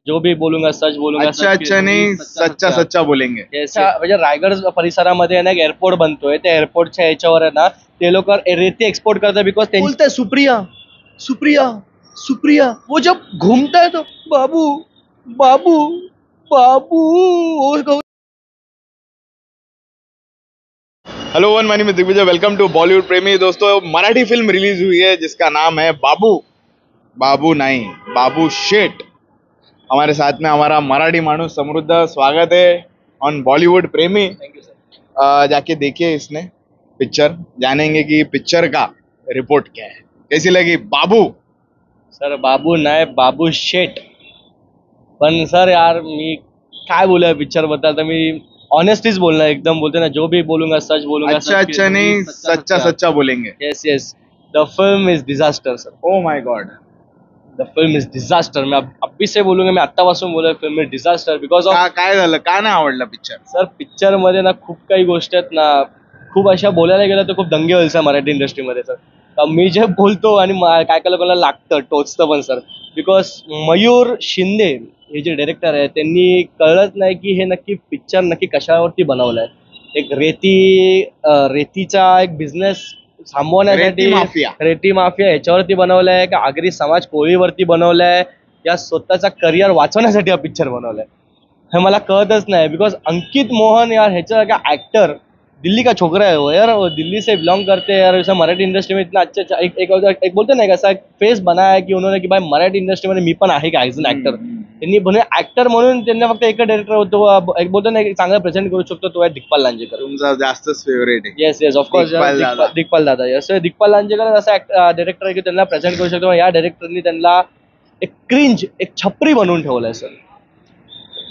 जो भी बोलूंगा सच बोलूंगा. अच्छा अच्छा नाही सच्चा सच्चा बोलेंगे. म्हणजे रायगड परिसरामध्ये ना एक एअरपोर्ट बनतोय. त्या एअरपोर्टच्या याच्यावर आहे ना ते लोक रेती एक्सपोर्ट करतात बिकॉज ते बोलताय सुप्रिया सुप्रिया सुप्रिया. वो जब घूमता है तो बाबू बाबू बाबू. हेलो वन मानी में दिग्विजय, वेलकम टू बॉलीवुड प्रेमी. दोस्तों मराठी फिल्म रिलीज हुई है जिसका नाम है बाबू. बाबू नहीं, बाबू शेट. हमारे साथ में हमारा मराठी मानुस समृद्ध. स्वागत है ऑन बॉलीवुड प्रेमी. Thank you sir. जाके देखिए इसने पिक्चर, जानेंगे कि पिक्चर का रिपोर्ट क्या है. कैसी लगी बाबू? सर बाबू नाही बाबू शेट. पण सर यार मी काय बोलूया पिक्चर बद्दल तर मी ऑनेस्टलीच बोलणार. एकदम बोलते ना जो भी बोलूंगा सच बोलूंगा. अच्छा अच्छा नहीं सच्चा सच्चा बोलेंगे. Yes yes. The film is disaster sir. Oh my God. The film is disaster. मैं अभी से बोलूंगा. मी आत्तापासून बोलूया film is disaster because of काय झालं, का नाही आवडला पिक्चर? सर पिक्चर मध्ये ना खूप काही गोष्टी आहेत ना. खूप अशा बोलायला गेलं तर खूप दंगे होईल सर मराठी इंडस्ट्रीमध्ये सर. मी जे बोलतो आणि काय काय लोकांना लागतं टोचतं पण सर. बिकॉज मयूर शिंदे हे जे डायरेक्टर आहे त्यांनी कळलंच नाही की हे नक्की पिक्चर नक्की कशावरती बनवलंय. एक रेतीचा एक बिझनेस थांबवण्यासाठी रेती माफिया ह्याच्यावरती बनवलाय का आगरी समाज कोळीवरती बनवलाय या स्वतःचा करिअर वाचवण्यासाठी हा पिक्चर बनवलाय हे मला कळतच नाही. बिकॉज अंकित मोहन यार ह्याच्या ऍक्टर दिल्ली का छोकरा है वो यार. वो दिल्ली से बिलोंग करते हैं यार. वैसा मराठी इंडस्ट्री में इतना अच्छा एक बोलते ना ऐसा फेस बनाया है की उन्होंने की भाई मराठी इंडस्ट्रीमध्ये मी पण आहे का ॲज अन ऍक्टर. त्यांनी म्हणजे ऍक्टर म्हणून त्यांना फक्त एक डायरेक्टर होतो. एक बोलतो ना एक चांगला प्रेझेंट करू शकतो तो आहे दिग्पाल लांजेकर. तुमचा जास्तच फेवरेट आहे. येस येस ऑफकोर्स दिग्पाल दादा. येस दिग्पाल लांजेकर असा डायरेक्टर आहे की त्यांना प्रेझेंट करू शकतो. या डायरेक्टरनी त्यांना एक क्रिंज एक छपरी बनवून ठेवलंय सर.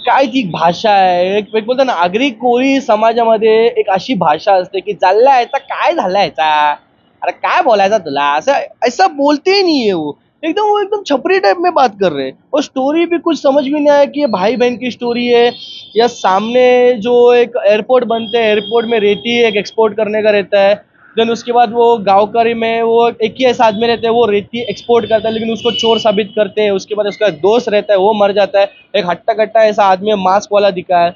काय ती भाषा आहे. एक बोलतो ना आगरी कोळी समाजामध्ये एक अशी भाषा असते की चालला याचा काय झाला याचा अरे काय बोलायचा तुला असं ऐसा बोलते ही नहीं है वो एकदम छपरी टाइप में बात कर रहे हैं. और स्टोरी भी कुछ समझ भी नहीं आया कि ये भाई बहन की स्टोरी है या सामने जो एक एयरपोर्ट बनते हैं एयरपोर्ट में रेती एक एक्सपोर्ट करने का रहता है. देन उसके बाद वो गाँवकरी में वो एक ही ऐसा आदमी रहते हैं वो रेती एक्सपोर्ट करता है लेकिन उसको चोर साबित करते हैं. उसके बाद उसका दोस्त रहता है वो मर जाता है. एक हट्टा कट्टा ऐसा आदमी मास्क वाला दिखा है.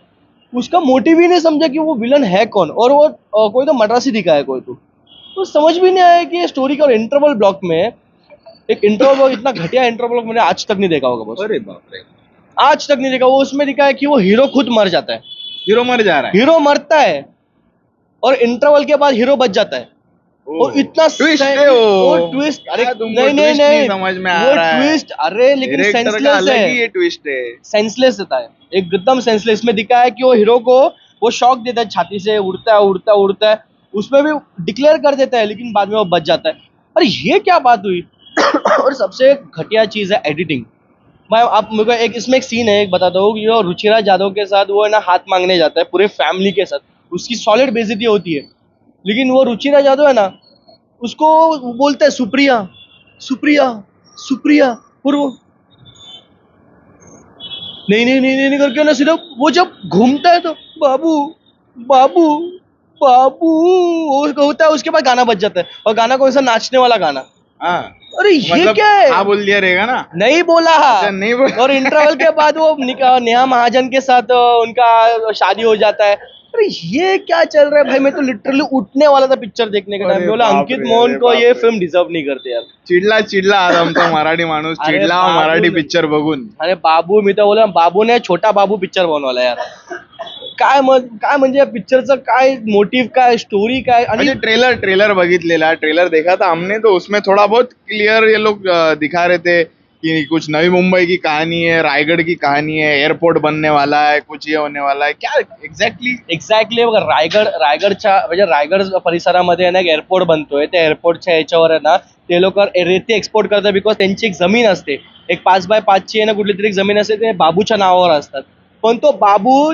उसका मोटिव ही नहीं समझा कि वो विलन है कौन. और वो कोई तो मद्रासी दिखा है कोई तो समझ भी नहीं आया कि स्टोरी का. इंटरवल ब्लॉक में एक इंटरवल ब्लॉक इतना घटिया इंटरवल ब्लॉक मैंने आज तक नहीं देखा होगा बस. अरे बाप रे. आज तक नहीं देखा. वो उसमें दिखा है कि वो हीरो खुद मर जाता है. हीरो मर जा रहा है. हीरो मरता है और इंटरवल के बाद हीरो बच जाता है. और इतना ट्विस्ट है वो ट्विस्ट. अरे नहीं समझ में आ रहा है ट्विस्ट. अरे लेकिन सेंसलेस है. ये ट्विस्ट है सेंसलेस होता है एकदम सेंसलेस. में दिखा है कि वो हीरो को वो शॉक देता है छाती से उड़ता है उसमें भी डिक्लेयर कर देता है लेकिन बाद में वो बच जाता है. अरे ये क्या बात हुई. और सबसे घटिया चीज है एडिटिंग. मैं आप मेरे को इसमें एक सीन है एक बताता हूँ कि वो रुचिराज यादव के साथ वो है ना हाथ मांगने जाता है पूरे फैमिली के साथ. उसकी सॉलिड बेइज्जती होती है लेकिन वो रुचिराज यादव है ना उसको बोलता है सुप्रिया सुप्रिया सुप्रिया. और वो नहीं करके ना सिर्फ वो जब घूमता है तो बाबू बाबू बाबू वो होता है. उसके बाद गाना बज जाता है और गाना कौन सा नाचने वाला गाना. हाँ. अरे ये मतलब क्या है. हाँ बोल दिया रहेगा ना. नहीं बोला. नहीं बोला. और इंटरवल के बाद वो नेहा महाजन के साथ उनका शादी हो जाता है. अरे ये क्या चल रहा है भाई. मैं तो लिटरली उठने वाला था पिक्चर देखने के टाइम. बोला अंकित मोहन को ये फिल्म डिजर्व नहीं करते यार. चिडला आज आमचा मराठी माणूस चिडला मराठी पिक्चर बघून. अरे बाबू मी तर बोला बाबूने छोटा बाबू पिक्चर बनवला यार. काय म्हणजे या पिक्चरचं काय मोटिव्ह काय स्टोरी काय. आणि ट्रेलर बघितलेला. ट्रेलर देखा था हमने तो उसमें थोड़ा बहुत क्लियर ये लोग दिखा रहे थे कि कुछ नवी मुंबई की कहानी है, रायगढ़ की कहानी है, एयरपोर्ट बनने वाला है, कुछ ये होने वाला है. क्या एक्झॅक्टली बघा रायगडच्या म्हणजे रायगड परिसरामध्ये ना एक एअरपोर्ट बनतोय. त्या एअरपोर्टच्या याच्यावर आहे ना ते लोक रेती एक्सपोर्ट करतात बिकॉज त्यांची एक जमीन असते एक 5x5 आहे ना कुठली तरी एक जमीन असते ते बाबूच्या नावावर असतात. पण तो बाबू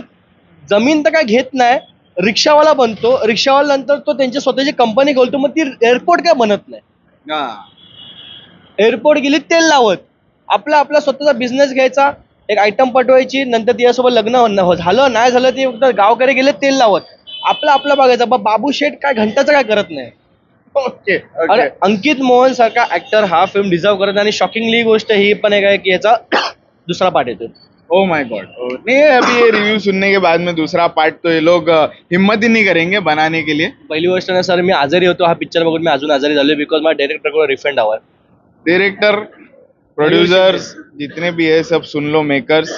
जमीन तर काय घेत नाही. रिक्षावाला बनतो. रिक्षावाला नंतर तो त्यांची स्वतःची कंपनी खोलतो. मग ती एअरपोर्ट काय बनत नाही. एअरपोर्ट गेली तेल लावत आपला स्वतःचा बिझनेस घ्यायचा एक आयटम पटवायची नंतर तिच्यासोबत लग्न झालं नाही झालं ते फक्त गावकडे गेले तेल लावत आपला बघायचा. बाबू शेठ काय घंटाचं काय करत नाही. ओके. अरे अंकित मोहन सारखा ऍक्टर हा फिल्म डिझर्व करत. आणि शॉकिंगली गोष्ट ही पण आहे की याचा दुसरा पार्ट येतो. ओ माय गॉड, नहीं अभी ये रिव्यू सुनने के बाद में दूसरा पार्ट तो ये लोग हिम्मत ही नहीं करेंगे बनाने के लिए. पहिली गोष्ट ना सर, मी आजारी होतो, हा पिक्चर बघून मी अजून आजारी झालोय, बिकॉज मला डायरेक्टरकडून रिफंड हवा. डायरेक्टर, प्रोड्यूसर्स जितने भी है सब सुन लो, मेकर्स,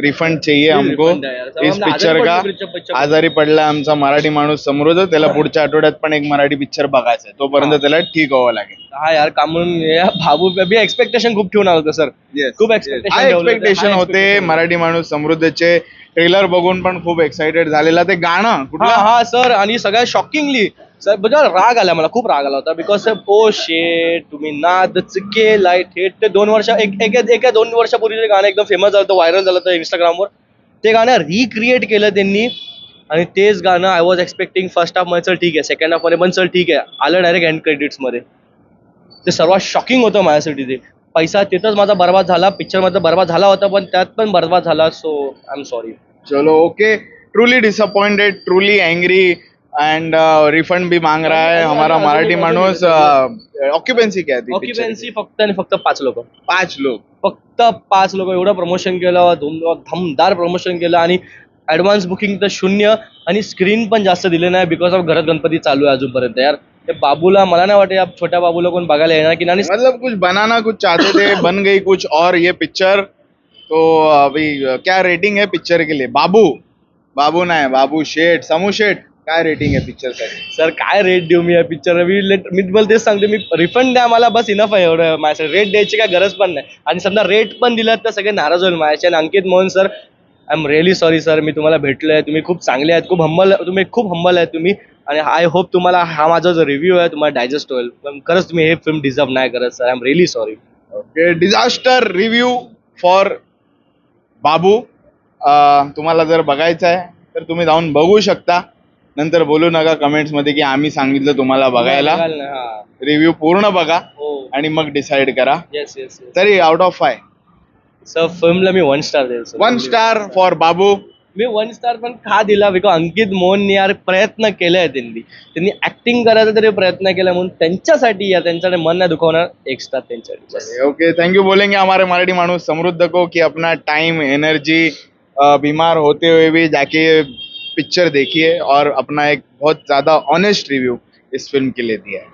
रिफंड चाहिए हमको refund आहे यार. इस आम्हाला पिक्चर का. आजारी पडलो आजारी पडला आमचा मराठी माणूस समृद्ध, त्याला पुढच्या आठवड्यात पण एक मराठी पिक्चर बघायचा आहे, तोपर्यंत त्याला ठीक व्हावं लागेल. हा यार, कामून भाबू मी एक्सपेक्टेशन खूप ठेवून आलो होतो सर. खूप एक्सपेक्टेशन होते. मराठी माणूस समृद्धचे ट्रेलर बघून पण खूप एक्साइटेड झालेला. ते गाणं कुठलं, हा सर, आणि सगळ्यात शॉकिंगली सर म्हणजे राग आला, मला खूप राग आला होता, बिकॉज ओ शेट तुम्ही नादच केलाय थेट. ते 2 वर्ष एका 2 वर्षापूर्वी ते गाणं एकदम फेमस झालं होतं, व्हायरल झालं होतं इंस्टाग्रामवर. ते गाणं रिक्रिएट केलं त्यांनी, आणि तेच गाणं I was expecting first half मध्ये चल ठीक आहे, सेकंड हाफ मध्ये पण चल ठीक आहे, आलं डायरेक्ट एंड क्रेडिट्स मध्ये. ते सर्वात शॉकिंग होतं माझ्यासाठी. ते पैसा तिथंच माझा बर्बाद झाला, पिक्चर मध्ये बर्बाद झाला होता, पण त्यात पण बर्बाद झाला. So I am sorry. चलो okay, truly disappointed, truly angry and refund भी मांग रहा है हमारा मराठी माणूस. ऑक्युपन्सी क्या थी? ऑक्युपन्सी फक्त आणि फक्त 5 लोक. 5 लोग, फक्त 5 लोक. एवढं प्रमोशन केलं, धमदार प्रमोशन केलं, आणि ऍडव्हान्स बुकिंग तर 0, आणि स्क्रीन पण जास्त दिले नाही, बिकॉज ऑफ घरात गणपती चालू आहे अजूनपर्यंत. यार ते बाबूला मला नाही वाटत या छोट्या बाबूला कोण बघायला येणार की नाही. मतलब कुछ बनाना कुछ चाहते थे, बन गई कुछ और ये पिक्चर. तो अभी क्या रेटिंग है पिक्चर के लिए? बाबू नाही, बाबू शेठ, समू शेठ, काय रेटिंग आहे पिक्चर साठी? सर काय रेट देऊ मी या पिक्चर? मी तुम्हाला तेच सांगते, मी रिफंड द्या मला, बस इनफ आहे एवढं माझ्या. रेट द्यायची काय गरज पण नाही, आणि समजा रेट पण दिलात तर सगळे नाराज होईल माझ्याचे. आणि Ankit Mohan sir, I am really sorry sir, मी तुम्हाला भेटलोय, तुम्ही खूप चांगले आहेत, तुम्ही खूप हंबल आहेत तुम्ही, आणि आय होप तुम्हाला हा माझा जो रिव्ह्यू आहे तुम्हाला डायजेस्ट होईल. पण खरंच तुम्ही हे फिल्म डिझर्व नाही करत sir, I am really sorry. Okay, disaster review for Babu. तुम्हाला जर बघायचं आहे तर तुम्ही जाऊन बघू शकता. नंतर बोलू नका कमेंट्स मध्ये की आम्ही सांगितलं तुम्हाला बघायला. रिव्ह्यू पूर्ण बघा आणि मग डिसाइड करा. Yes yes. तरी आउट ऑफ 5 सर फिल्मला मी 1 स्टार देईल सर. 1 star for Babu. मी 1 स्टार पण का दिला? बिकॉज अंकित मोहनने यार प्रयत्न केलाय, त्यांनी ऍक्टिंग करायचा तरी प्रयत्न केला, म्हणून त्यांच्यासाठी या त्यांच्याकडे मन नाही दुखवणार, 1 स्टार त्यांच्यासाठी. ओके, थैंक यू बोलेंगे हमारे मराठी माणूस समृद्ध को कि अपना टाइम, एनर्जी, बीमार होते हुए भी जाके पिक्चर देखिए और अपना एक बहुत ज्यादा ऑनेस्ट रिव्यू इस फिल्म के लिए दिया है.